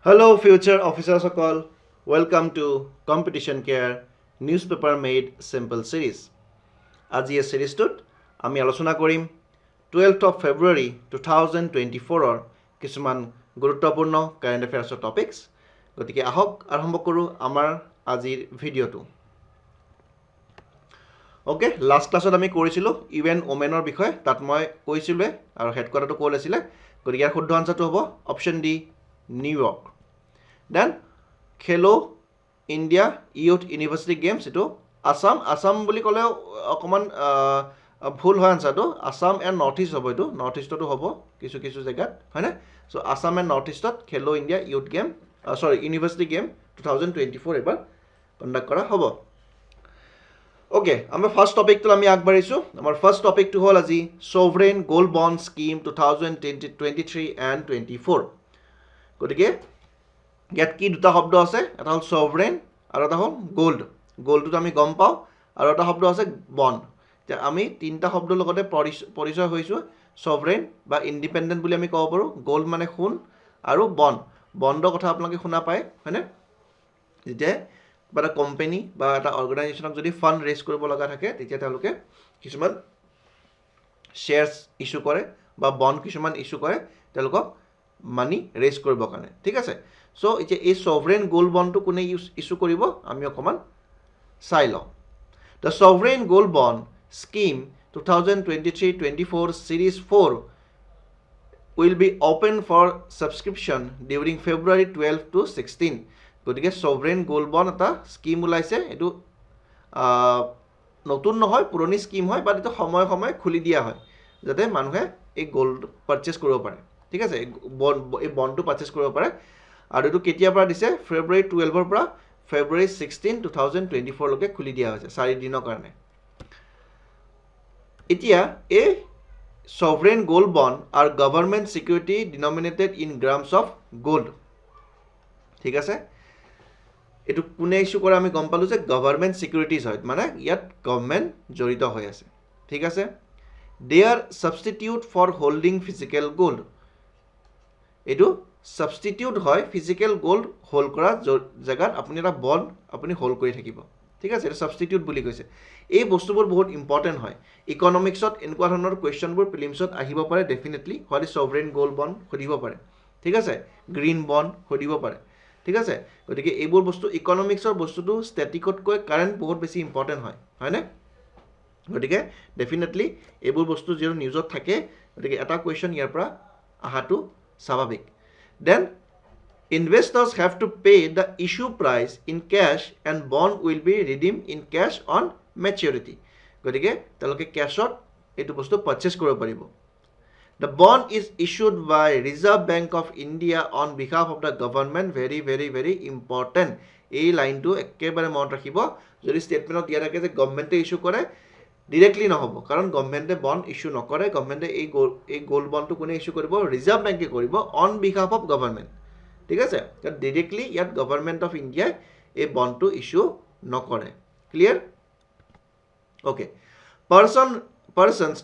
Hello, future officers সকল. Welcome to Competition Care Newspaper Made Simple Series. আজি এই সিৰিজটোত আমি আলোচনা কৰিম 12th of February 2024 কিছুমান গুৰুত্বপূৰ্ণ কাৰেণ্ট এফেয়াৰ্ছৰ টপিকছ. গতিকে আহক আৰম্ভ কৰোঁ আমাৰ আজিৰ ভিডিঅ'টো. অ'কে, লাষ্ট ক্লাছত আমি কৰিছিলোঁ ইউএন ওমেনৰ বিষয়ে. তাত মই কৈছিলোঁৱে আৰু হেডকোৱাৰ্টাৰটো ক'ত আছিলে. গতিকে ইয়াৰ শুদ্ধ আনচাৰটো হ'ব অপশ্যন ডি, নিউয়ৰ্ক. দেন খেলো ইণ্ডিয়া ইউথ ইউনিভাৰ্চিটি গেমছ, এইটো আছাম বুলি ক'লেও অকণমান ভুল হয় আনচাৰটো. আছাম এণ্ড নৰ্থ ইষ্ট হ'ব, এইটো নৰ্থ ইষ্টতো হ'ব কিছু কিছু জেগাত, হয়নে? চ' আছাম এণ্ড নৰ্থ ইষ্টত খেলো India youth game university game 2024 এবাৰ কণ্ডাক্ট কৰা হ'ব. অ'কে, আমাৰ ফাৰ্ষ্ট টপিকটো আমি আগবাঢ়িছোঁ. আমাৰ ফাৰ্ষ্ট টপিকটো হ'ল আজি ছভৰেইন গ'ল্ড বণ্ড স্কিম 2023 এণ্ড 24. গতিকে ইয়াত কি দুটা শব্দ আছে, এটা হ'ল ছভৰেইন আৰু এটা হ'ল গ'ল্ড. গ'ল্ডটোতো আমি গম পাওঁ, আৰু এটা শব্দ আছে বণ্ড. এতিয়া আমি তিনিটা শব্দৰ লগতে পৰিচয় হৈছোঁ. ছভৰেইন বা ইণ্ডিপেণ্ডেণ্ট বুলি আমি ক'ব পাৰোঁ. গ'ল্ড মানে সোণ আৰু বণ্ডৰ কথা আপোনালোকে শুনা পায়, হয়নে? যেতিয়া কিবা এটা কোম্পানী বা এটা অৰ্গেনাইজেশ্যনক যদি ফাণ্ড ৰেইজ কৰিব লগা থাকে, তেতিয়া তেওঁলোকে কিছুমান শ্বেয়াৰ্ছ ইছ্যু কৰে বা বণ্ড কিছুমান ইছ্যু কৰে তেওঁলোকক মানি ৰেইজ কৰিবৰ কাৰণে, ঠিক আছে? চ' এতিয়া এই ছভৰেইন গ'ল্ড বণ্ডটো কোনে ইছ্যু কৰিব আমি অকণমান চাই লওঁ. The sovereign gold bond scheme 2023-24 Series 4 will be open for subscription during February 12 to 16. গতিকে ছভৰেইন গ'ল্ড বণ্ড এটা স্কিম ওলাইছে. এইটো নতুন নহয়, পুৰণি স্কিম হয়, বাট এইটো সময়ে সময়ে খুলি দিয়া হয় যাতে মানুহে এই গ'ল্ড পাৰ্চেছ কৰিব পাৰে, ঠিক আছে? এই বণ্ডটো পাৰ্চেছ কৰিব পাৰে. আৰু এইটো কেতিয়াৰ পৰা দিছে? ফেব্ৰুৱাৰী 12 পৰা ফেব্ৰুৱাৰী 16, 2024 লৈকে খুলি দিয়া হৈছে 4 দিনৰ কাৰণে. এতিয়া এই ছভৰেইন গ'ল্ড বণ্ড আৰু government security denominated in grams of gold, ঠিক আছে? এইটো কোনে ইছ্যু কৰে আমি গম পালোঁ যে গভৰ্ণমেণ্ট ছিকিউৰিটিজ হয়, মানে ইয়াত গভৰ্ণমেণ্ট জড়িত হৈ আছে, ঠিক আছে? They are substitute for holding physical gold. এইটো ছাবষ্টিটিউট হয় ফিজিকেল গ'ল্ড হোল্ড কৰা জেগাত আপুনি এটা বণ্ড আপুনি হোল্ড কৰি থাকিব, ঠিক আছে? এইটো ছাবষ্টিটিউট বুলি কৈছে. এই বস্তুবোৰ বহুত ইম্পৰ্টেণ্ট হয়. ইকনমিক্সত এনেকুৱা ধৰণৰ কুৱেশ্যনবোৰ প্ৰিলিমছত আহিব পাৰে ডেফিনেটলি. হয়তো ছভৰেইন গ'ল্ড বণ্ড সুধিব পাৰে, ঠিক আছে? গ্ৰীণ বণ্ড সুধিব পাৰে, ঠিক আছে? গতিকে এইবোৰ বস্তু ইকনমিক্সৰ বস্তুটো ষ্টেটিকতকৈ কাৰেণ্ট বহুত বেছি ইম্পৰ্টেণ্ট হয়, হয়নে? গতিকে ডেফিনেটলি এইবোৰ বস্তু যিহেতু নিউজত থাকে, গতিকে এটা কুৱেশ্যন ইয়াৰ পৰা অহাটো স্বাভাৱিক. Then investors have to pay the issue price in cash and bond will be redeemed in cash on maturity. গতিকে তেওঁলোকে কেছত এইটো বস্তু পাৰ্চেছ কৰিব পাৰিব. The bond is issued by Reserve Bank of India on behalf of the government. Very very very important. এই লাইনটো একেবাৰে মনত ৰাখিব. যদি ষ্টেটমেণ্টত দিয়া থাকে যে গভৰ্ণমেণ্টে ইছ্যু কৰে, ডিৰেক্টলি নহ'ব, কাৰণ গভৰ্ণমেণ্টে বণ্ড ইছ্যু নকৰে. গভৰ্ণমেণ্টে এই গ'ল্ড বণ্ডটো কোনে ইছ্যু কৰিব? ৰিজাৰ্ভ বেংকে কৰিব অন বিহাফ অফ গভৰ্ণমেণ্ট, ঠিক আছে? ডিৰেক্টলি ইয়াত গভৰ্ণমেণ্ট অফ ইণ্ডিয়াই এই বণ্ডটো ইছ্যু নকৰে. Clear? Okay. Persons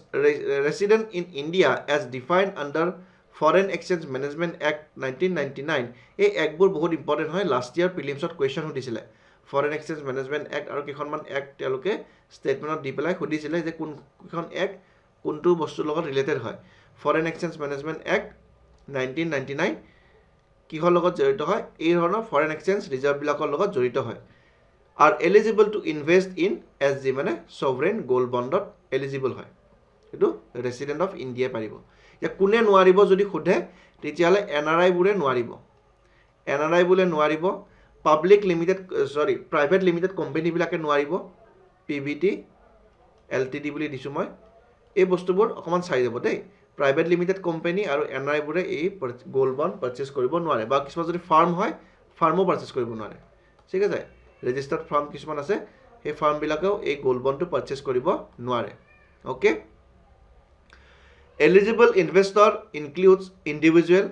resident in India as defined under Foreign Exchange Management Act 1999. এই এক্টবোৰ বহুত ইম্পৰ্টেণ্ট হয়. লাষ্ট ইয়াৰ প্ৰিলিমছত কুৱেশ্যন সুধিছিলে. ফৰেন এক্সচেঞ্জ মেনেজমেণ্ট এক্ট আৰু কেইখনমান এক্ট তেওঁলোকে ষ্টেটমেণ্টত দি পেলাই সুধিছিলে যে কোনকেইখন এক্ট কোনটো বস্তুৰ লগত ৰিলেটেড হয়. ফৰেন এক্সচেঞ্জ মেনেজমেণ্ট এক্ট 1999 কিহৰ লগত জড়িত হয়? এই ধৰণৰ ফৰেন এক্সচেঞ্জ ৰিজাৰ্ভবিলাকৰ লগত জড়িত হয়. R eligible to invest in SG, মানে ছভৰেইন গ'ল্ড বণ্ডত এলিজিবল হয়. এইটো ৰেচিডেণ্ট অফ ইণ্ডিয়াই পাৰিব. এতিয়া কোনে নোৱাৰিব যদি সোধে, তেতিয়াহ'লে NRIবোৰে নোৱাৰিব. NRIবোৰে নোৱাৰিব. প্ৰাইভেট লিমিটেড কোম্পানীবিলাকে নোৱাৰিব. PVT LTD বুলি দিছোঁ মই. এই বস্তুবোৰ অকণমান চাই যাব দেই. প্ৰাইভেট লিমিটেড কোম্পানী আৰু NRIবোৰে এই গ'ল্ড বণ্ড পাৰ্চেছ কৰিব নোৱাৰে. বা কিছুমান যদি ফাৰ্ম হয়, ফাৰ্মো পাৰ্চেছ কৰিব নোৱাৰে, ঠিক আছে? ৰেজিষ্টাৰ্ড ফাৰ্ম কিছুমান আছে, সেই ফাৰ্মবিলাকেও এই গ'ল্ড বণ্ডটো পাৰ্চেছ কৰিব নোৱাৰে. Okay. Eligible investor includes individual,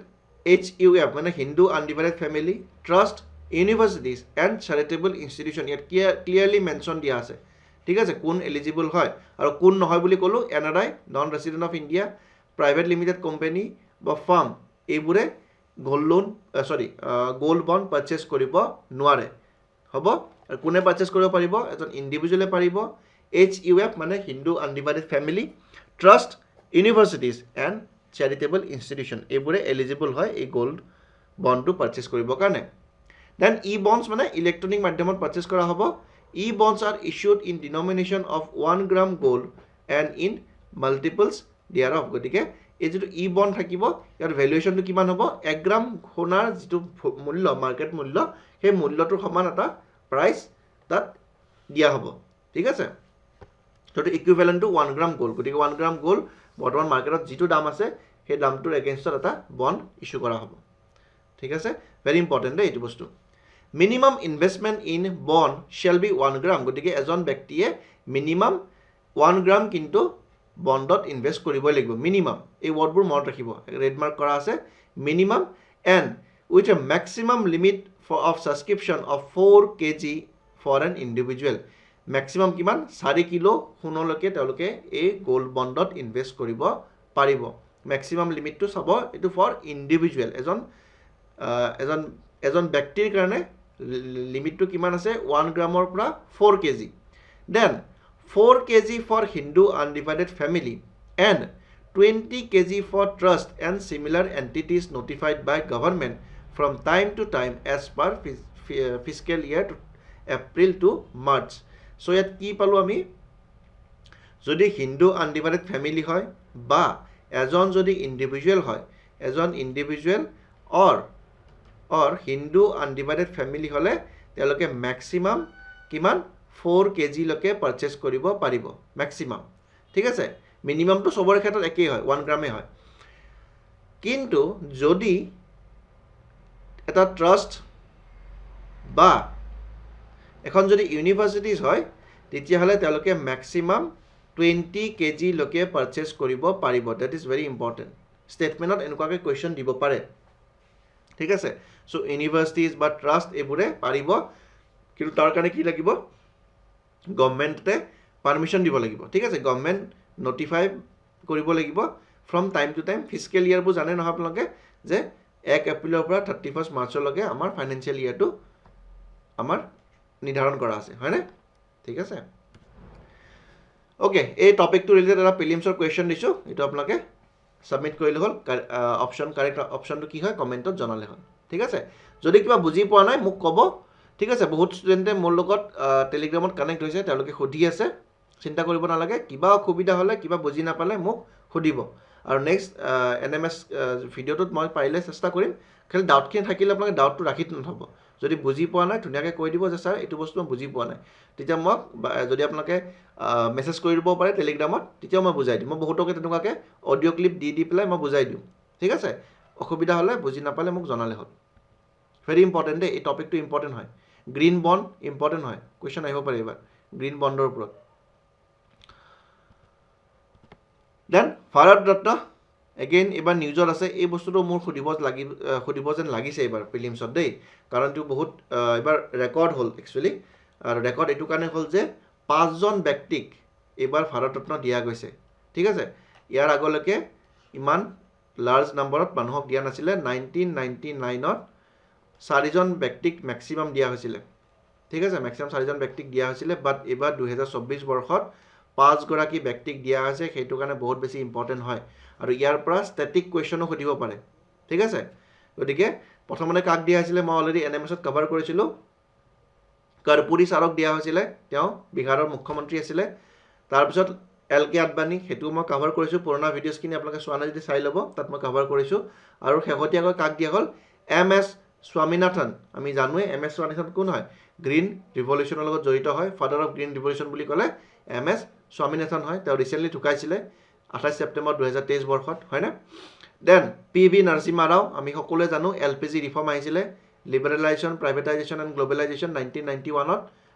HUF মানে Hindu undivided family, trust, universities and charitable institution. ইয়াত ক্লিয়াৰলি মেনশ্যন দিয়া আছে, ঠিক আছে? কোন এলিজিবল হয় আৰু কোন নহয় বুলি ক'লোঁ. NRI, non resident of India, private limited company বা ফাৰ্ম, এইবোৰে gold loan gold bond purchase কৰিব নোৱাৰে হ'ব আৰু কোনে পাৰচেজ কৰিব পাৰিব এজন ইণ্ডিভিজুৱেলে পাৰিব HUF মানে Hindu undivided family trust universities and charitable institution এইবোৰে এলিজিবল হয় এই গোল্ড বন্ডটো পাৰচেজ কৰিবৰ কাৰণে দেন bonds মানে ইলেক্ট্ৰনিক মাধ্যমত পাৰচেজ কৰা হ'ব bonds are issued in denomination of 1 gram gold and in multiples thereof গতিকে এই যেটো bond থাকিব ইয়াৰ ভ্যালুয়েশনটো কিমান হ'ব 1 গ্ৰাম সোণাৰ যেটো মূল্য মাৰ্কেট মূল্য সেই মূল্যটোৰ সমান এটা প্ৰাইস তাত দিয়া হ'ব ঠিক আছে তো ইকুইভ্যালেন্ট টু 1 গ্ৰাম গোল্ড গতিকে 1 গ্ৰাম গোল্ড বৰ্তমান মাৰ্কেটত যেটো দাম আছে সেই দামটোৰ এগেইনষ্টত এটা বন্ড ইস্যু কৰা হ'ব ঠিক আছে ভেৰি ইম্পৰ্টেন্ট এইটো বস্তু minimum investment in bond shall be 1 গ্ৰাম গতিকে এজন ব্যক্তিয়ে মিনিমাম 1 গ্ৰাম কিন্তু বন্ডত ইনভেস্ট কৰিব লাগিব মিনিমাম এই ওয়াৰ্ডবোৰ মনত ৰাখিব ৰেড মাৰ্ক কৰা আছে minimum and with a maximum limit of subscription of 4 kg for an individual maximum কিমান 4 কিলো সোণলৈকে তেওঁলোকে এই গোল্ড বন্ডত ইনভেস্ট কৰিব পাৰিব ম্যাক্সিমাম লিমিটটো চাব এটো ফৰ ইন্ডিভিজুৱেল এজন ব্যক্তিৰ কাৰণে লিমিটটো কিমান আছে 1 গ্ৰামৰ পৰা 4 kg then 4 kg for Hindu undivided family and 20 kg for trust and similar entities notified by government from time to time as per fiscal year to April to March. So yat ki palu ami jodi Hindu undivided family hoy ba ejon jodi individual hoy ejon individual or Hindu undivided family hole teloke maximum kiman 4 kg লকে purchase কৰিব পাৰিব maximum ঠিক আছে মিনিমামটো সবৰ ক্ষেত্ৰত একেই হয় 1 গ্ৰামে হয় কিন্তু যদি এটা ট্ৰাষ্ট বা এখন যদি ইউনিভাৰ্সিটিজ হয় তেতিয়া হলে তেওঁলোকে ম্যাক্সিমাম 20 kg লকে পাৰচেজ কৰিব পাৰিব দ্যাট ইজ ভেৰি ইম্পৰ্টেন্ট স্টেটমেন্টত এনেকুৱাকে কোৱেশ্চন দিব পাৰে ঠিক আছে সো ইউনিভাৰ্সিটিজ বা ট্ৰাষ্ট এবোৰে পাৰিব কিন্তু তাৰ কাৰণে কি লাগিব গভৰ্নমেন্টে পাৰমিশন দিব লাগিব ঠিক আছে গভৰ্নমেন্ট নোটিফাই কৰিব লাগিব from time to time fiscal year বু জানে নহয় আপোনালোকে যে 1 এপ্ৰিলৰ পৰা 31 মাৰ্চলৈকে আমাৰ ফাইনান্সিয়েল ইয়াৰটো আমাৰ নিৰ্ধাৰণ কৰা আছে হয়নে ঠিক আছে ওকে এই টপিকটো ৰিলেটেড এটা প্ৰিলিমছৰ কোৱেশ্চন দিছো এটো আপোনালোকে সাবমিট কৰিলে হ'ল অপচন কাৰেক্ট অপচনটো কি হয় কমেন্টত জনালে হ'ল ঠিক আছে যদি কিবা বুজি পোৱা নাই মোক ক'ব ঠিক আছে বহুত ষ্টুডেন্টে মোৰ লগত টেলিগ্ৰামত কানেক্ট হৈছে তেওঁলোকে খুদি আছে চিন্তা কৰিব নালাগে কিবা অসুবিধা হলে কিবা বুজি নাপালে মোক খুদিব আৰু নেক্সট এনএমএস ভিডিওটোত মই পাৰিলে চেষ্টা কৰিম খালি ডাউটখিনি থাকিলে আপোনালোকে ডাউটটো ৰাখি নথব যদি বুজি পোৱা নাই ধুনীয়াকৈ কৈ দিব যে স্যাৰ এইটো বস্তু মই বুজি পোৱা নাই তেতিয়া মই যদি আপোনালোকে মেছেজ কৰি দিব পাৰে টেলিগ্ৰামত তেতিয়া মই বুজাই দিম মই বহুতকে তেনেকুৱাকে অডিও ক্লিপ দি পেলাই মই বুজাই দিম ঠিক আছে অসুবিধা হলে বুজি নাপালে মোক জনালে হ'ল ভেৰি ইম্পৰ্টেন্ট এই টপিকটো ইম্পৰ্টেন্ট হয় গ্ৰীন বন্ড ইম্পৰ্টেন্ট হয় কোৱেশ্চন আহিব পাৰে এবাৰ গ্ৰীন বন্ডৰ ওপৰত দেন ভাৰত ৰত্ন এগেইন এবাৰ নিউজত আছে এই বস্তুটো মোৰ খুদিব যেন লাগিছে এবাৰ প্ৰিলিমছত দেই কাৰণ এইটো বহুত এবাৰ ৰেকৰ্ড হ'ল একচুয়ালি আৰু ৰেকৰ্ড এইটো কাৰণে হ'ল যে 5 জন ব্যক্তিক এবাৰ ভাৰত ৰত্ন দিয়া গৈছে ঠিক আছে ইয়াৰ আগলৈকে ইমান লাৰ্জ নম্বৰত মানুহক দিয়া নাছিলে 1999ত 4 জন ব্যক্তিক ম্যাক্সিমাম দিয়া হৈছিল ঠিক আছে ম্যাক্সিমাম 4 জন ব্যক্তিক দিয়া হৈছিল বাট এবাৰ 2024 বৰ্ষত 5 গৰাকী ব্যক্তিক দিয়া হৈছে সেইটো কাৰণে বহুত বেছি ইম্পৰ্টেন্ট হয় আৰু ইয়াৰ পৰা স্ট্যাটিক কোৱেশ্চনো খুদিব পাৰে ঠিক আছে গতিকে প্ৰথমতে কাক দিয়া হৈছিল মই অলৰেডি এনএমএছত কভাৰ কৰিছিলো कर्पूरी सारक दिया হৈছিলে তেওঁ বিহাৰৰ মুখ্যমন্ত্ৰী আছিল তাৰ পিছত এলকে আদবানি হেতু মই কভাৰ কৰিছো পুৰণা ভিডিওছ কিনি আপোনালোকে সোৱানা যদি চাই লব তাত মই কভাৰ কৰিছো আৰু শেহতীয়াকৈ কাক দিয়া হল এমএস স্বামীনাথন আমি জানোৱে এমএস স্বামীনাথন কোন হয় গ্ৰীণ ৰিভলিউচনৰ লগত জড়িত হয় ফাদাৰ অফ গ্ৰীণ ৰিভলিউচন বুলি ক'লে এমএস স্বামীনাথন হয় তেওঁ ৰিসেন্টলি ঢুকাইছিলে 28 সেপ্টেম্বৰ 2023 বৰ্ষত হয় না দেন পিভি নৰসিম্হা ৰাও আমি সকলোৱে জানো এলপিজি ৰিফৰ্ম আহিছিলে লিবাৰেলাইজেশন প্ৰাইভেটাইজেশন এন্ড গ্লোবালাইজেশন 1991 ত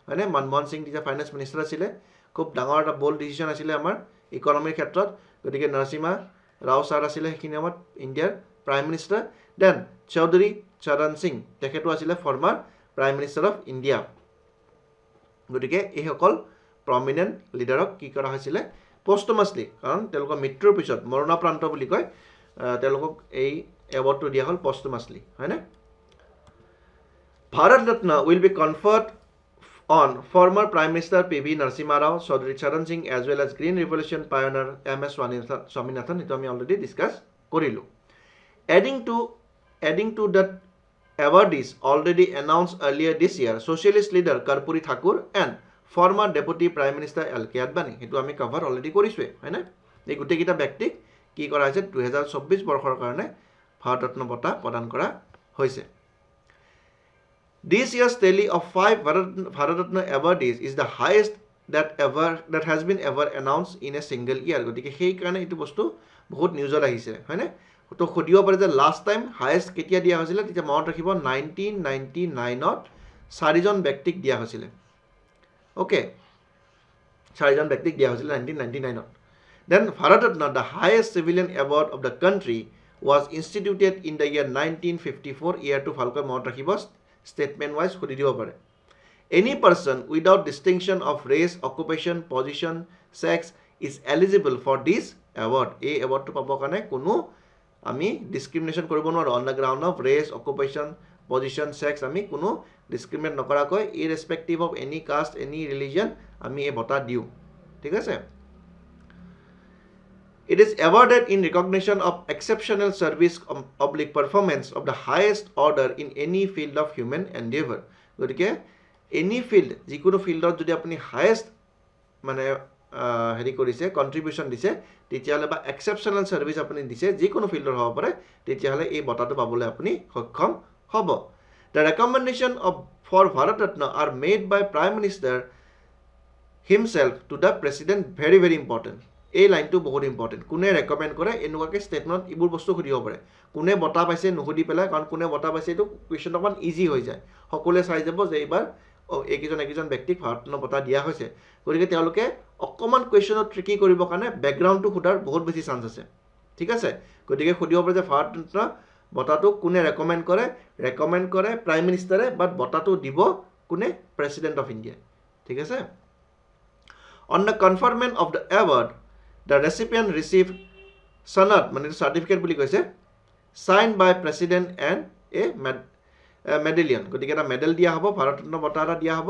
মানে মনমোহন সিং যেতিয়া ফাইনান্স মিনিষ্টাৰ আছিল খুব ডাঙৰ এটা বোল্ড ডিসিশন আছিল আমাৰ ইকোনমিৰ ক্ষেত্ৰত গতিকে নৰসিম্হা ৰাও স্যাৰ আছিল সেইখিনি আমাৰ ইণ্ডিয়াৰ prime minister then Chaudhary Charan Singh তেখেতো আছিল former prime minister of India গতিকে এই সকল প্ৰমিনেন্ট লিডাৰক কি কৰা হৈছিল পোষ্টমাছলি কাৰণ তেওঁলোকৰ মৃত্যুৰ পিছত মৰণাপ্ৰান্ত বুলি কয় তেওঁলোকক এই এৱাৰ্ডটো দিয়া হ'ল পষ্টমাছলি হয়নে Bharat Ratna will be conferred on former Prime Minister P.V. Narasimha Rao, Chaudhary Charan Singh as well as Green Revolution pioneer M.S. Swaminathan, it we already discussed korilu. Adding to that awardees already announced earlier this year, Socialist leader Karpuri Thakur and former Deputy Prime Minister L.K. Advani, it we cover already koriswe, right? এই গোটেইকেইটা ব্যক্তিক কি কৰা হৈছে 2024 বৰ্ষৰ কাৰণে ভাৰত ৰত্ন বঁটা প্ৰদান কৰা হৈছে This year's tally of 5 Bharat Ratna awardees is the highest that has been ever announced in a single year. গতিকে সেই কাৰণে এইটো বস্তু বহুত নিউজত আহিছে হয়নে তো খুদিব পাৰে যে লাষ্ট টাইম হাইয়েষ্ট কেতিয়া দিয়া হৈছিল তেতিয়া মনত ৰাখিব 1999 ত 4 জন ব্যক্তিক দিয়া হৈছিল ওকে 4 জন ব্যক্তিক দিয়া হৈছিল 1999 ত Then Bharat Ratna, the highest civilian award of the country, was instituted in the year 1954 year to falko mount rakhibo statement wise khudi dibo pare any person without distinction of race occupation position sex is eligible for this award a award to pabo kane kono ami discrimination koribo noro on the ground of race occupation position sex ami kono discriminate nokara koi irrespective of any caste any religion ami e bota diu thik ase It is awarded in recognition of exceptional service public performance of the highest order in any field of human endeavor. গতিকে any field যিকোনো ফিল্ডত যদি আপুনি highest মানে হেৰি কৰিছে কন্ট্ৰিবিউশন দিছে তেতিয়াহলে বা এক্সেপশনাল সাৰ্ভিস আপুনি দিছে যিকোনো ফিল্ডৰ হ'ব পাৰে তেতিয়াহলে এই বঁটাটো পাবলৈ আপুনি সক্ষম হ'ব The recommendation for Bharat Ratna are made by Prime Minister himself to the President very very important এই লাইনটো বহুত ইম্পৰ্টেন্ট কোনে ৰেকমেন্ড কৰে এনেকুৱাকে ষ্টেটমেন্ট ইবোৰ বস্তু খুদিব পাৰে কোনে বটা পাইছে নুহুদি পেলাই কাৰণ কোনে বটা পাইছে এটো কোৱেশ্চন অকমান ইজি হৈ যায় সকলোৱে চাই যাব যে এইবাৰ একজন ব্যক্তিক ভাৰতৰত্ন বটা দিয়া হৈছে গতিকে তেওঁলোকে অকমান কোৱেশ্চনত ট্ৰিকি কৰিবৰ কাৰণে বেকগ্ৰাউণ্ডটো খুদাৰ বহুত বেছি চান্স আছে ঠিক আছে গতিকে খুদিব পাৰে যে ভাৰতৰত্ন বটাটো কোনে ৰেকমেন্ড কৰে প্ৰাইম মিনিষ্টাৰে বাট বটাটো দিব কোনে প্ৰেসিডেন্ট অফ ইণ্ডিয়া ঠিক আছে On the conferment of the award The recipient received sanad মানে certificate বুলি কৈছে signed by president and a medallion গতিকে এটা মেডেল দিয়া হ'ব ভাৰতৰত্ন বঁটা এটা দিয়া হ'ব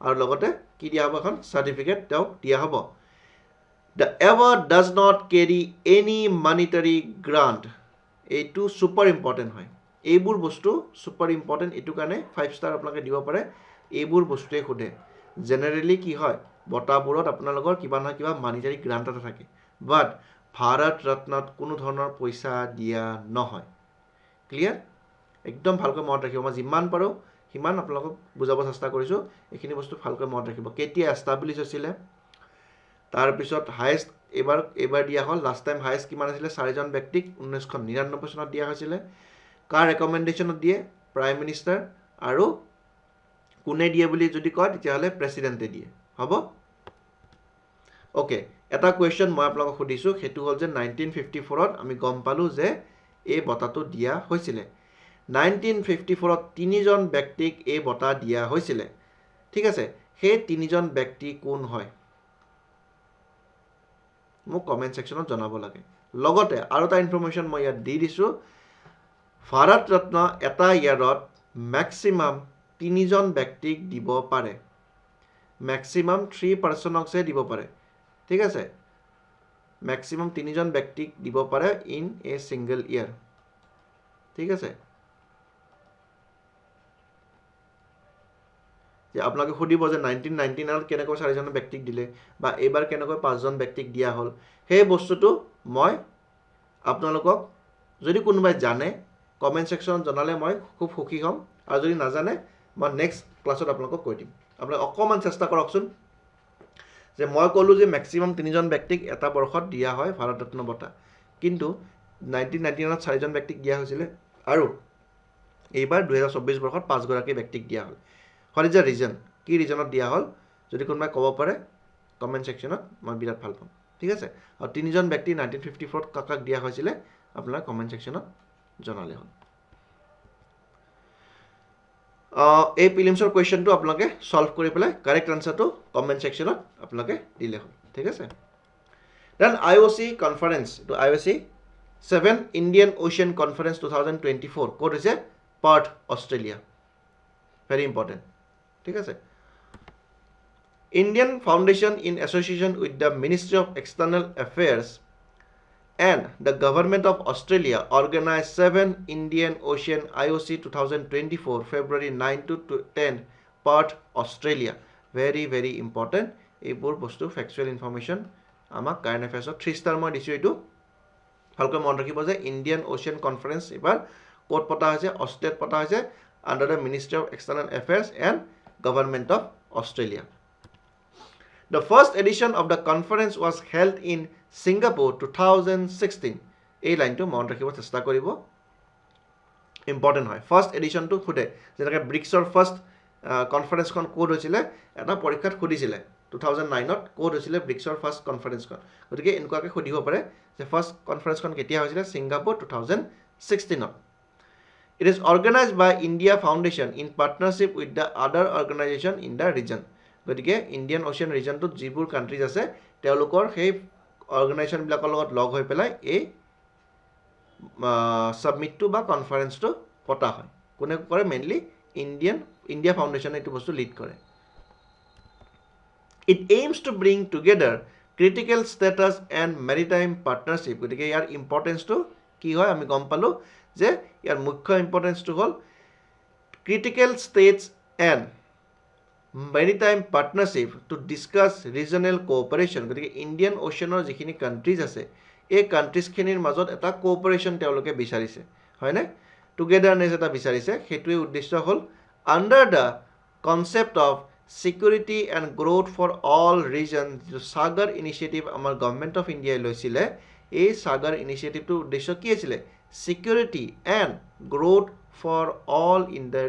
আৰু লগতে কি দিয়া হ'ব এখন certificate তেওঁ দিয়া হ'ব The award does not carry any monetary grant এইটো super important হয় এইবোৰ বস্তু super important এটো কাৰণে 5 star আপোনালোকে দিব পাৰে এইবোৰ বস্তুৱে খুদে জেনাৰেলি কি হয় বটাবোৰত আপোনালোকৰ কিবা না কিবা মানিটাৰী গ্ৰান্ট এটা থাকে বাট ভাৰত ৰত্নত কোনো ধৰণৰ পইচা দিয়া নহয় ক্লিয়াৰ একদম ভালকৈ মনত ৰাখিব মই যিমান পাৰো হিমান আপোনালোকক বুজাব চেষ্টা কৰিছো এইখিনি বস্তু ভালকৈ মনত ৰাখিব কেতিয়া এস্টাবলিশ হৈছিল তাৰ পিছত হাইয়েষ্ট এবাৰ দিয়া হ'ল লাষ্ট টাইম হাইয়েষ্ট কিমান আছিল 4 জন ব্যক্তিক 1999 চনত দিয়া হৈছিল কাৰ ৰেকমেন্ডেশনত দিয়ে প্ৰাইম মিনিষ্টাৰ আৰু কোনে দিয়ে বুলি যদি কয় তেতিয়াহলে প্ৰেসিডেন্টে দিয়ে হ'ব ওকে এটা কোৱেশ্চন মই আপোনাক খুদিছো হেতু হল যে 1954 ত আমি গম পালো যে এই বটাটো দিয়া হৈছিল 1954 ত 3 জন ব্যক্তিক এই বটা দিয়া হৈছিল ঠিক আছে সেই 3 জন ব্যক্তি কোন হয় মোক কমেন্ট সেকশনত জনাব লাগে লগতে আৰু এটা ইনফৰমেশন মই ইয়াত দি দিছো ভাৰত ৰত্ন এটা ইয়াৰত ম্যাক্সিমাম 3 জন ব্যক্তিক দিব পাৰে ম্যাক্সিমাম 3 পাৰসনকছে দিব পাৰে ঠিক আছে ম্যাক্সিমাম 3 জন ব্যক্তিক দিব পাৰে ইন এ সিঙ্গল ইয়াৰ ঠিক আছে যে আপোনালোকে খুদিব যে 1999 ত কেনেকৈ 4 জন ব্যক্তিক দিলে বা এবাৰ কেনেকৈ 5 জন ব্যক্তিক দিয়া হ'ল সেই বস্তুটো মই আপোনালোকক যদি কোনোবাই জানে কমেন্ট সেকশনত জনালে মই খুব সুখী হ'ম আৰু যদি নাজানে মই নেক্সট ক্লাছত আপোনালোকক কৈ দিম আপোনালোকে অকমান চেষ্টা কৰকচোন যে মই কলো যে ম্যাক্সিমাম 3 জন ব্যক্তিক এটা বৰ্ষত দিয়া হয় ভাৰত ৰত্ন বঁটা কিন্তু 1999 ত 4 জন ব্যক্তিক দিয়া হৈছিল আৰু এইবাৰ 2024 বৰ্ষত 5 গৰাকী ব্যক্তিক দিয়া হ'ল What is the reason? কি ৰিজনত দিয়া হ'ল যদি কোনোবাই ক'ব পাৰে কমেন্ট সেকশনত মই বিৰাট ভাল পাম ঠিক আছে আৰু 3 জন ব্যক্তি 1954 ত কাকাক দিয়া হৈছিল আপোনালোকে কমেন্ট সেকশনত জনালে হ'ল এই প্ৰিলিমছৰ কোৱেশ্চনটো আপোনালোকে সলভ কৰি পেলাই কাৰেক্ট আনসাৰটো কমেন্ট সেকশনত আপোনালোকে দিলে হ'ল ঠিক আছে দেন IOC কনফাৰেন্স তো IOC 7 Indian Ocean Conference 2024 ক'ত হৈছে পাৰ্থ অষ্ট্ৰেলিয়া very important ঠিক আছে Indian Foundation in association with the Ministry of External Affairs and the Government of Australia organized 7 Indian Ocean IOC 2024 February 9 to 10 Perth Australia very important এইবোৰ বস্তু factual information আমাক current এফেয়াৰ্ছত 3 star মই দিছো এইটো ভালকৈ মন ৰাখিব যে ইণ্ডিয়ান ওশেন কনফাৰেন্স এবাৰ ক'ত পতা হৈছে অষ্ট্ৰেলিয়াত পতা হৈছে under the ministry of external affairs and government of Australia The first edition of the conference was held in Singapore 2016 এই লাইনটো মন ৰাখিব চেষ্টা কৰিব ইম্পৰ্টেণ্ট হয় ফাৰ্ষ্ট এডিশ্যনটো খুদে যেনেকৈ ব্ৰিক্সৰ ফাৰ্ষ্ট কনফাৰেন্সখন ক'ত হৈছিলে এটা পৰীক্ষাত সুধিছিলে 2009ত ক'ত হৈছিলে ব্ৰিক্সৰ ফাৰ্ষ্ট কনফাৰেন্সখন গতিকে এনেকুৱাকৈ সুধিব পাৰে যে ফাৰ্ষ্ট কনফাৰেন্সখন কেতিয়া হৈছিলে Singapore 2016ত It is organized by India Foundation in partnership with the other organization in the region গতিকে ইণ্ডিয়ান ওশেন ৰিজনটোত যিবোৰ কাণ্ট্ৰিজ আছে তেওঁলোকৰ সেই অৰ্গেনাইজেশ্যনবিলাকৰ লগত লগ হৈ পেলাই এই সাবমিটটো বা কনফাৰেন্সটো পতা হয় কোনে কৰে মেইনলি ইণ্ডিয়া ফাউণ্ডেশ্যনে এইটো বস্তু লিড কৰে It aims to bring together critical status and maritime partnership গতিকে ইয়াৰ ইম্পৰ্টেন্সটো কি হয় আমি গম পালো যে ইয়াৰ মুখ্য ইম্পৰ্টেন্সটো হ'ল critical states and maritime partnership to discuss regional cooperation গতিকে ইণ্ডিয়ান ওশেনৰ যিখিনি কাণ্ট্ৰিজ আছে এই কাণ্ট্ৰিজখিনিৰ মাজত এটা কোঅপাৰেশ্যন তেওঁলোকে বিচাৰিছে হয়নে টুগেদাৰনেছ এটা বিচাৰিছে সেইটোৱে উদ্দেশ্য হ'ল under the concept of security and growth for all region যিটো সাগৰ ইনিচিয়েটিভ আমাৰ গভৰ্ণমেণ্ট অফ ইণ্ডিয়াই লৈছিলে এই সাগৰ ইনিচিয়েটিভটোৰ উদ্দেশ্য কি আছিলে security and growth for all in the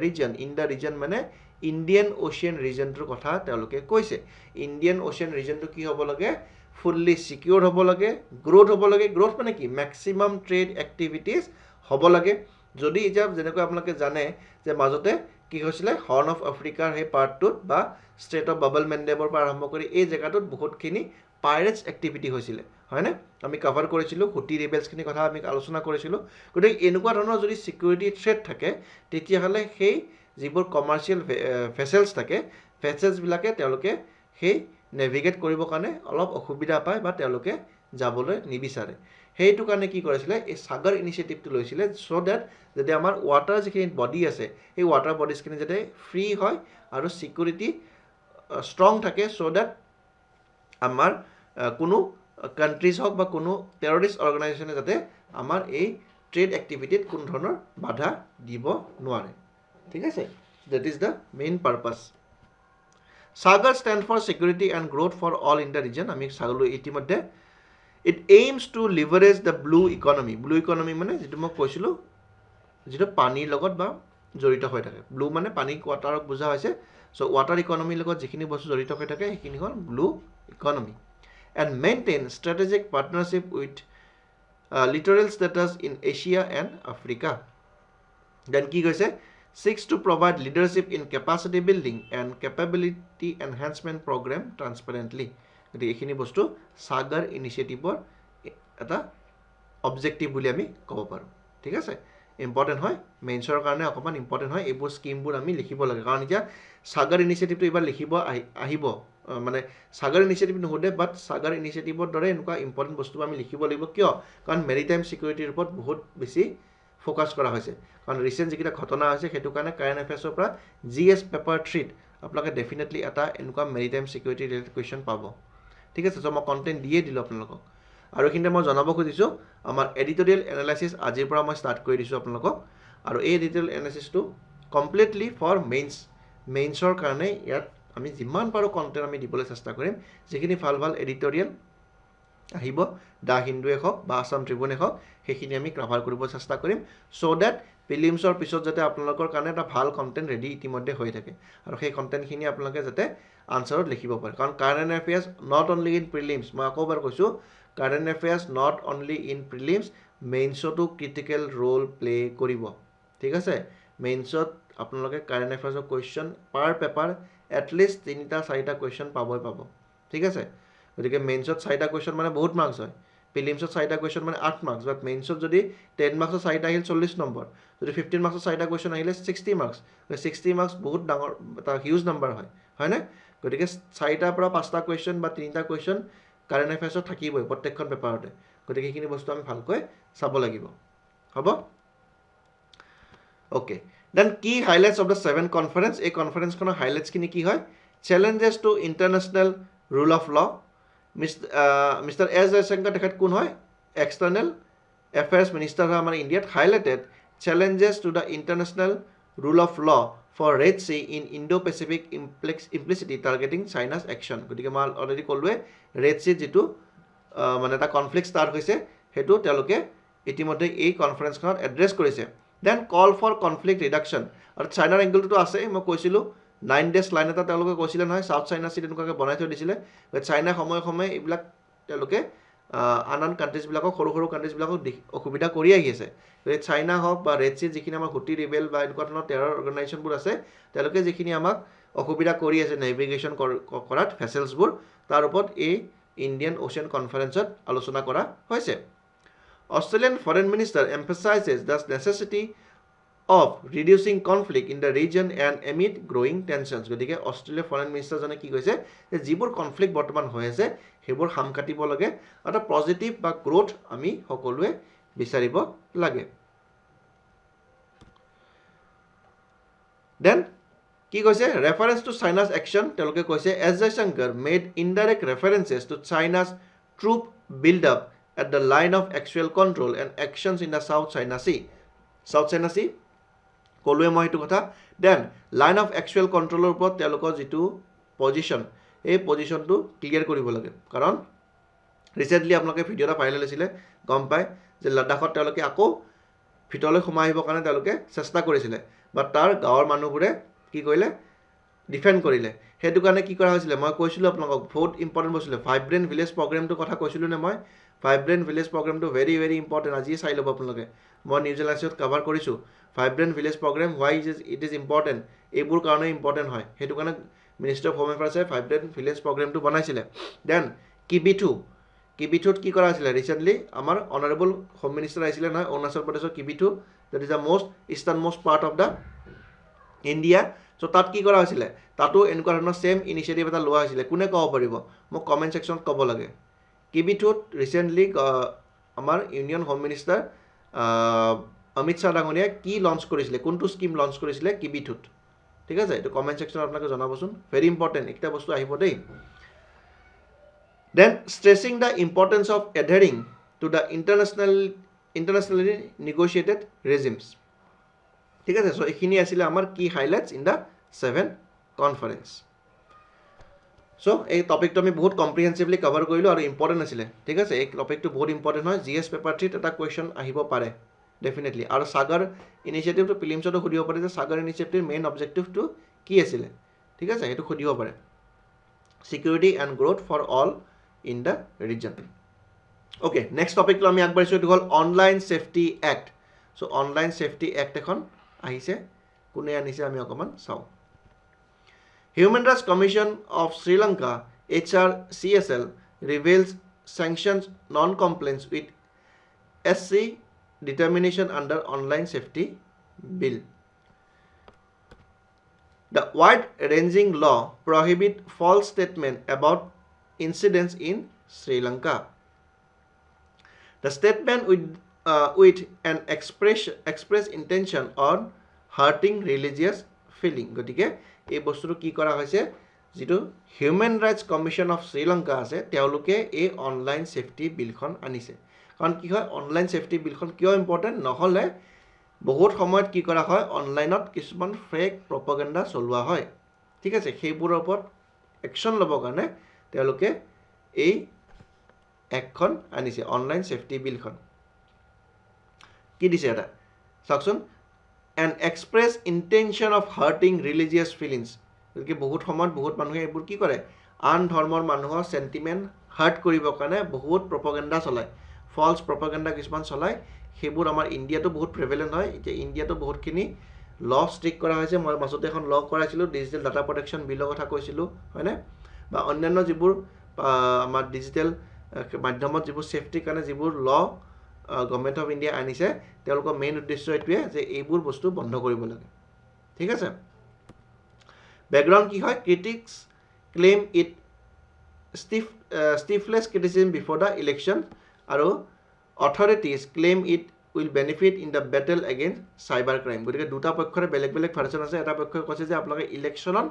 region মানে ইণ্ডিয়ান ওশেন ৰিজনটোৰ কথা তেওঁলোকে কৈছে ইণ্ডিয়ান ওশেন ৰিজনটো কি হ'ব লাগে ফুল্লি সিকিউৰ হ'ব লাগে গ্ৰোথ হ'ব লাগে গ্ৰোথ মানে কি মেক্সিমাম ট্ৰেড এক্টিভিটিজ হ'ব লাগে যদি এতিয়া যেনেকৈ আপোনালোকে জানে যে মাজতে কি হৈছিলে হৰ্ন অফ আফ্ৰিকাৰ সেই পাৰ্টটোত বা ষ্ট্ৰেট অফ বাবল মেণ্ডেবৰ পৰা আৰম্ভ কৰি এই জেগাটোত বহুতখিনি পাইৰেটছ এক্টিভিটি হৈছিলে হয়নে আমি কভাৰ কৰিছিলোঁ হুটি ৰিবেলছখিনিৰ কথা আমি আলোচনা কৰিছিলোঁ গতিকে এনেকুৱা ধৰণৰ যদি সিকিউৰিটি থ্ৰেট থাকে তেতিয়াহ'লে সেই যিবোৰ কমাৰ্চিয়েল ভেছেলছ থাকে ভেছেলছবিলাকে তেওঁলোকে সেই নেভিগেট কৰিবৰ কাৰণে অলপ অসুবিধা পায় বা তেওঁলোকে যাবলৈ নিবিচাৰে সেইটো কাৰণে কি কৰিছিলে এই সাগৰ ইনিচিয়েটিভটো লৈছিলে চ' ডেট যাতে আমাৰ ৱাটাৰ যিখিনি বডি আছে সেই ৱাটাৰ বডিজখিনি যাতে ফ্ৰী হয় আৰু সিকিউৰিটি ষ্ট্ৰং থাকে চ' ডেট আমাৰ কোনো কাণ্ট্ৰিজ হওক বা কোনো টেৰৰিষ্ট অৰ্গেনাইজেশ্যনে যাতে আমাৰ এই ট্ৰেড এক্টিভিটিত কোনো ধৰণৰ বাধা দিব নোৱাৰে ঠিক আছে that is the main purpose sagar stand for security and growth for all in the region আমি সাগৰ ইতিমধ্যে it aims to leverage the blue economy মানে যেটো মই কৈছিলো যেটো পানীৰ লগত বা জড়িত হৈ থাকে ব্লু মানে পানী ওয়াটাৰক বুজা হৈছে সো ওয়াটাৰ ইকনমিৰ লগত যিখিনি বস্তু জড়িত হৈ থাকে সেইখিনি হ'ল blue economy and maintain strategic partnership with littoral states in Asia and Africa then কি কৈছে seeks to provide leadership in capacity building and capability enhancement program transparently গতি এইখিনি বস্তু সাগৰ ইনিচিয়েটিভৰ এটা অবজেক্টিভ বুলি আমি ক'ব পাৰো ঠিক আছে ইম্পৰ্টেন্ট হয় মেইনছৰ কাৰণে অকমান ইম্পৰ্টেন্ট হয় এইবোৰ স্কিমবোৰ আমি লিখিব লাগে কাৰণ এতিয়া সাগৰ ইনিচিয়েটিভটো এবাৰ লিখিব আহিব মানে সাগৰ ইনিচিয়েটিভ নহ'লে বাট সাগৰ ইনিচিয়েটিভৰ দৰে এনেকুৱা ইম্পৰ্টেন্ট বস্তু আমি লিখিব লাগিব কিয় কাৰণ মেৰিটাইম সিকিউৰিটিৰ ওপৰত বহুত বেছি ফোকাস কৰা হৈছে কাৰণ ৰিসেন্ট যিটা ঘটনা হৈছে সেইটো কাৰণে কাৰেণ্ট এফেয়াৰ্সৰ পৰা জিএছ পেপাৰ 3 আপোনালোকে ডেফিনেটলি এটা এনেকুৱা মেৰিটাইম সিকিউৰিটি ৰিলেটেড কোৱেশ্চন পাব ঠিক আছে সো মই কন্টেন্ট দিয়ে দিলো আপোনালোকক আৰু এইখিনিতে মই জনাব খুজিছো আমাৰ এডিটৰিয়েল এনালাইসিস আজিৰ পৰা মই ষ্টাৰ্ট কৰি দিছো আপোনালোকক আৰু এই এডিটৰিয়েল এনালাইসিসটো কমপ্লিটলি ফৰ মেইনছৰ কাৰণে ইয়াত আমি যিমান পাৰো কন্টেন্ট আমি দিবলৈ চেষ্টা কৰিম যিখিনি ভাল এডিটৰিয়েল আহিব দা হিন্দুৱে হওক বা আসাম ট্ৰিবিউনে হওক সেইখিনি আমি কভাৰ কৰিব চেষ্টা কৰিম সো দ্যাট প্ৰিলিমছৰ পিছত যাতে আপোনালোকৰ কাৰণে এটা ভাল কন্টেন্ট ৰেডি ইতিমধ্যে হৈ থাকে আৰু সেই কন্টেন্টখিনি আপোনালোকে যাতে আনসাৰত লিখিব পাৰে কাৰণ current affairs not only in prelims মই আকৌবাৰ কৈছো current affairs not only in prelims মেইনছতো ক্ৰিটিকেল ৰোল প্লে কৰিব ঠিক আছে মেইনছত আপোনালোকে কাৰেণ্ট এফেয়াৰ্সৰ কোৱেশ্চন পাৰ পেপাৰ এটলিষ্ট 3টা 4টা কোৱেশ্চন পাবই পাব ঠিক আছে গতিকে মেইনছত 4টা কোৱেশ্চন মানে বহুত মাৰ্কস হয় প্ৰিলিমছত 4টা কুৱেশ্যন মানে 8 মাৰ্কছ, বাট মেইনছত যদি 10 মাৰ্কছৰ 4টা আহিল 40 নম্বৰ, যদি 15 মাৰ্কছৰ 4টা কুৱেশ্যন আহিলে 60 মাৰ্কছ, 60 মাৰ্কছ বহুত ডাঙৰ এটা হিউজ নাম্বাৰ হয়নে? গতিকে 4টাৰ পৰা 5টা কুৱেশ্যন বা 3টা কুৱেশ্যন কাৰেণ্ট এফেয়াৰ্ছত থাকিবই প্ৰত্যেকখন পেপাৰতে। গতিকে এইখিনি বস্তু আমি ভালকৈ চাব লাগিব, হ'ব? অ'কে, দেন কি highlights of the 7th conference? এই কনফাৰেন্সখনৰ হাইলাইটছখিনি কি হয়? Challenges to international rule of law. Mister S Jaishankar তেখেত কোন হয়? এক্সটাৰ্নেল এফেয়াৰ্ছ মিনিষ্টাৰ হয় আমাৰ ইণ্ডিয়াত। Highlighted challenges to the international rule of law for Red Sea in Indo Pacific implicitly targeting China's action. গতিকে মই অলৰেডি ক'লোৱে ৰেড চিত যিটো মানে এটা কনফ্লিক্ট ষ্টাৰ্ট হৈছে সেইটো তেওঁলোকে ইতিমধ্যে এই কনফাৰেন্সখনত এড্ৰেছ কৰিছে। Then call for conflict reduction, আৰু চাইনাৰ এংগলটোতো আছেই, মই কৈছিলোঁ 9 ডেজ লাইন এটা তেওঁলোকে কৈছিলে নহয়, চাউথ চাইনা চি তেনেকুৱাকৈ বনাই থৈ দিছিলে। চাইনা সময়ে সময়ে এইবিলাক তেওঁলোকে আন কাণ্ট্ৰিজবিলাকক সৰু সৰু কাণ্ট্ৰিজবিলাকক অসুবিধা কৰি আহি আছে। গতিকে চাইনা হওক বা ৰেড চিত যিখিনি আমাৰ হুটি ৰিবেল বা এনেকুৱা ধৰণৰ টেৰৰ অৰ্গেনাইজেশ্যনবোৰ আছে, তেওঁলোকে যিখিনি আমাক অসুবিধা কৰি আছে নেভিগেশ্যন কৰাত ভেছেলছবোৰ, তাৰ ওপৰত এই ইণ্ডিয়ান অ'চিয়ান কনফাৰেন্সত আলোচনা কৰা হৈছে। Australian foreign minister emphasises the necessity of reducing conflict in the region and amid growing tensions. গতিকে অষ্ট্ৰেলিয়াৰ ফৰেন মিনিষ্টাৰজনে কি কৈছে যে যিবোৰ কনফ্লিক্ট বৰ্তমান হৈ আছে সেইবোৰ সাম কাটিব লাগে, এটা পজিটিভ বা গ্ৰ'থ আমি সকলোৱে বিচাৰিব লাগে। দেন কি কৈছে? ৰেফাৰেঞ্চ টু চাইনাছ একশ্যন, তেওঁলোকে কৈছে S Jaishankar made indirect references to China's troop build up at the line of actual control and actions in the South China Sea. South China Sea ক'লোৱে মই সেইটো কথা। দেন লাইন অফ একচুৱেল কণ্ট্ৰলৰ ওপৰত তেওঁলোকৰ যিটো পজিশ্যন, এই পজিশ্যনটো ক্লিয়াৰ কৰিব লাগে। কাৰণ ৰিচেণ্টলি আপোনালোকে ভিডিঅ' এটা ভাইৰেল হৈছিলে, গম পায় যে লাডাখত তেওঁলোকে আকৌ ভিতৰলৈ সোমাই আহিবৰ কাৰণে তেওঁলোকে চেষ্টা কৰিছিলে, বাট তাৰ গাঁৱৰ মানুহবোৰে কি কৰিলে? ডিফেণ্ড কৰিলে। সেইটো কাৰণে কি কৰা হৈছিলে? মই কৈছিলোঁ আপোনালোকক বহুত ইম্পৰ্টেণ্ট বস্তুছিলে, ভাইব্ৰেণ্ট ভিলেজ প্ৰগ্ৰেমটোৰ কথা কৈছিলোঁ নে মই? ভাইব্ৰেণ্ট ভিলেজ প্ৰগ্ৰেমটো ভেৰি ভেৰি ইম্পৰ্টেণ্ট, আজিয়ে চাই ল'ব আপোনালোকে। মই নিউজ এলাইচিত কভাৰ কৰিছোঁ vibrant village programme, why it is important. এইবোৰ কাৰণে ইম্পৰ্টেণ্ট হয়, সেইটো কাৰণে মিনিষ্টাৰ অফ হোম এফেয়াৰ্ছে ভাইব্ৰেণ্ট ভিলেজ প্ৰগ্ৰেমটো বনাইছিলে। দেন কিবিথুত কি কৰা হৈছিলে? ৰিচেণ্টলি আমাৰ অনাৰেবল হোম মিনিষ্টাৰ আহিছিলে নহয় অৰুণাচল প্ৰদেশৰ Kibithu, that is the most eastern most part of the India. So' তাত কি কৰা হৈছিলে? তাতো এনেকুৱা ধৰণৰ ছেম ইনিচিয়েটিভ এটা লোৱা হৈছিলে। কোনে ক'ব পাৰিব? মোক কমেণ্ট ছেকশ্যনত ক'ব লাগে। কিবিথুত ৰিচেণ্টলি আমাৰ union home minister Amit Shah ডাঙৰীয়াই কি লঞ্চ কৰিছিলে, কোনটো স্কিম লঞ্চ কৰিছিলে কিবিথুত? ঠিক আছে, এইটো কমেণ্ট ছেকশ্যনত আপোনালোকে জনাবচোন, ভেৰি ইম্পৰ্টেণ্ট, এইকেইটা বস্তু আহিব দেই। Then stressing the importance of adhering to the internationally negotiated regimes. ঠিক আছে, চ' এইখিনি আছিলে আমাৰ কি highlights in the 7th conference. So' এই টপিকটো আমি বহুত কম্প্ৰিহেনচিভলি কভাৰ কৰিলোঁ আৰু ইম্পৰ্টেণ্ট আছিলে। ঠিক আছে, এই টপিকটো বহুত ইম্পৰ্টেণ্ট হয়, GS পেপাৰ 3ত এটা কুৱেশ্যন আহিব পাৰে ডেফিনেটলি। আৰু সাগৰ ইনিচিয়েটিভটো প্ৰিলিমছতো সুধিব পাৰে যে সাগৰ ইনিচিয়েটিভৰ মেইন অবজেক্টিভটো কি আছিলে। ঠিক আছে, সেইটো সুধিব পাৰে। Security and growth for all in the region. Okay, next টপিকটো আমি আগবাঢ়িছোঁ, এইটো হ'ল online safety act. So' online safety act এখন আহিছে, কোনে আনিছে আমি অকণমান চাওঁ। Human rights commission of Sri Lanka HRCSL reveals sanctions non compliance with SC determination under online safety bill. The wide-ranging law prohibits false statement about incidents in Sri Lanka. The statement with an express intention on hurting religious feeling. গতিকে এই বস্তুটো কি কৰা হৈছে, যিটো human rights commission of Sri Lanka আছে তেওঁলোকে এই অনলাইন ছেফটি বিলখন আনিছে। কাৰণ কি হয়, অনলাইন ছেফটি বিলখন কিয় ইম্পৰ্টেণ্ট? নহ'লে বহুত সময়ত কি কৰা হয়, অনলাইনত কিছুমান ফেক প্ৰপাগাণ্ডা চলোৱা হয়। ঠিক আছে, সেইবোৰৰ ওপৰত একশ্যন ল'বৰ কাৰণে তেওঁলোকে এই এক্টখন আনিছে, অনলাইন ছেফটি বিলখন। কি দিছে এটা চাওকচোন, an express intention of hurting religious feelings. গতিকে বহুত সময়ত বহুত মানুহে এইবোৰ কি কৰে, আন ধৰ্মৰ মানুহৰ চেণ্টিমেণ্ট হাৰ্ট কৰিবৰ কাৰণে বহুত প্ৰপাগাণ্ডা চলায়, ফলছ প্ৰপাগাণ্ডা কিছুমান চলায়। সেইবোৰ আমাৰ ইণ্ডিয়াতো বহুত প্ৰিভেলেণ্ট হয়। এতিয়া ইণ্ডিয়াতো বহুতখিনি ল ষ্ট্ৰিক্ট কৰা হৈছে। মই মাজতে এখন ল কৰাইছিলোঁ, ডিজিটেল ডাটা প্ৰটেকশ্যন বিলৰ কথা কৈছিলোঁ, হয়নে? বা অন্যান্য যিবোৰ আমাৰ ডিজিটেল মাধ্যমত যিবোৰ সেফটিৰ কাৰণে যিবোৰ ল গভৰ্নমেণ্ট অফ ইণ্ডিয়া আনিছে তেওঁলোকৰ মেইন উদ্দেশ্য এইটোৱে যে এইবোৰ বস্তু বন্ধ কৰিব লাগে ঠিক আছে বেকগ্ৰাউণ্ড কি হয় critics claim it stiffless criticism before the election আৰু authorities claim it will benefit in the battle against cyber crime গতিকে দুটা পক্ষৰে বেলেগ বেলেগ ভাৰ্চন আছে এটা পক্ষই কৈছে যে আপোনালোকে ইলেকশ্যনত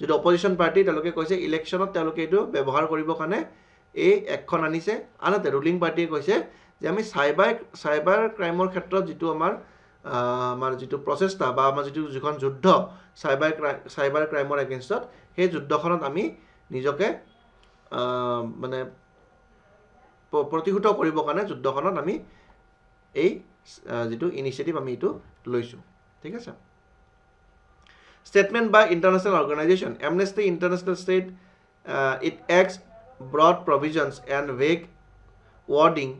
যেটো অপজিশন পাৰ্টি তেওঁলোকে কৈছে ইলেকশ্যনত তেওঁলোকে এইটো ব্যৱহাৰ কৰিবৰ কাৰণে এই একখন আনিছে আনহাতে ৰুলিং পাৰ্টিয়ে কৈছে যে আমি সাইবাৰ ক্ৰাইমৰ ক্ষেত্ৰত যেটো আমাৰ যেটো প্ৰচেষ্টা বা আমাৰ যেটো যিখন যুদ্ধ সাইবাৰ ক্ৰাইমৰ এগেইনষ্টত সেই যুদ্ধখনত আমি নিজকে মানে প্ৰতিহত কৰিবৰ কাৰণে যুদ্ধখনত আমি এই যেটো ইনিচিয়েটিভ আমি এটো লৈছো ঠিক আছে statement by international organization amnesty international said it acts broad provisions and vague wording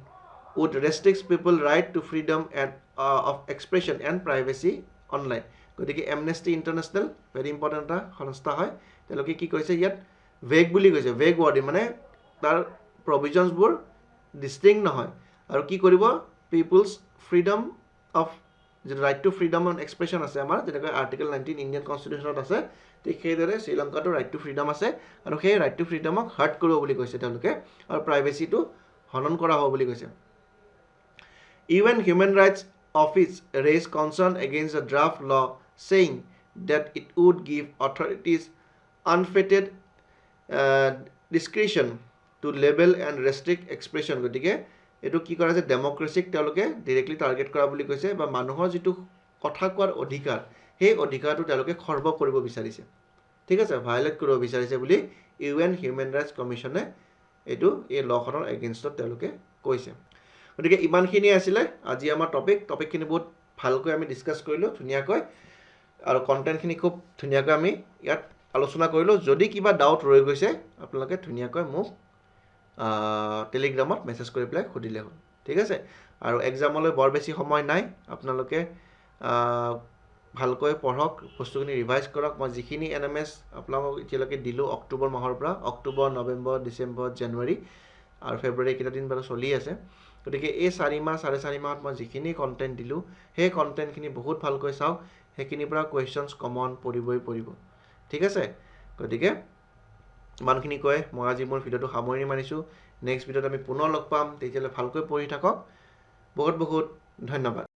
would restrict people right to freedom and of expression and privacy online গতিকে amnesty international very important এটা সংস্থা হয় তেওঁলোকে কি কৈছে ইয়াত vague বুলি কৈছে vague wording মানে তাৰ provisions বোৰ distinct নহয় আৰু কি কৰিব people's freedom of the right to freedom and expression আছে আমাৰ যেনেকৈ আৰ্টিকল 19 ইণ্ডিয়ান কনষ্টিটিউচনত আছে ঠিক সেইদৰে শ্ৰীলংকাটো ৰাইট টু ফ্ৰীডম আছে আৰু সেই ৰাইট টু ফ্ৰীডমক হাৰ্ট কৰিব বুলি কৈছে তেওঁলোকে আৰু প্ৰাইভেচিটো হনন কৰা হ'ব বুলি কৈছে UN Human Rights Office raised concern against the draft law saying that it would give authorities unfettered discretion to label and restrict expression গতিকে এটো কি কৰা যে ডেমক্ৰেসিক তেওঁলোকে ডাইৰেক্টলি টাৰ্গেট কৰা বুলি কৈছে বা মানুহৰ যেটো কথা কোৱাৰ অধিকাৰ সেই অধিকাৰটো তেওঁলোকে খৰ্ব কৰিব বিচাৰিছে ঠিক আছে ভায়োলেট কৰিব বিচাৰিছে বুলি UN Human Rights Commission এটো এই লখনৰ এগেইনষ্টত তেওঁলোকে কৈছে গতিকে ইমানখিনি আছিল আজি আমাৰ টপিকখিনি বহুত ভালকৈ আমি ডিসকাস কৰিলো ধুনিয়াকৈ আৰু কন্টেন্টখিনি খুব ধুনিয়াকৈ আমি ইয়াত আলোচনা কৰিলো যদি কিবা ডাউট ৰৈ গৈছে আপোনালোকে ধুনিয়াকৈ মোক টেলিগ্ৰামত মেসেজ কৰি প্লাই খুদিলে হ'ল ঠিক আছে আৰু এক্সামলৈ বৰ বেছি সময় নাই আপোনালোকে ভালকৈ পঢ়ক বস্তুখিনি ৰিভাইজ কৰক মই যিখিনি এনএমএছ আপোনালোকক এতিয়ালৈকে দিলো অক্টোবৰ মাহৰ পৰা অক্টোবৰ নৱেম্বৰ ডিসেম্বৰ জানুৱাৰী আৰু ফেব্ৰুৱাৰী কিটা দিন বাৰু চলি আছে গতিকে এই 4 মাহ 4.5 মাহত মই যিখিনি কন্টেন্ট দিলো সেই কন্টেন্টখিনি বহুত ভালকৈ চাওক হেকিনি পৰা কোৱেশ্চনছ কমন পৰিব ঠিক আছে গতিকে মানখিনি কয় মই আজি মোৰ ভিডিওটো সামৰণি মাৰিছো নেক্সট ভিডিওত আমি পুনৰ লগ পাম তেতিয়ালৈ ভালকৈ পঢ়ি থাকক বহুত বহুত ধন্যবাদ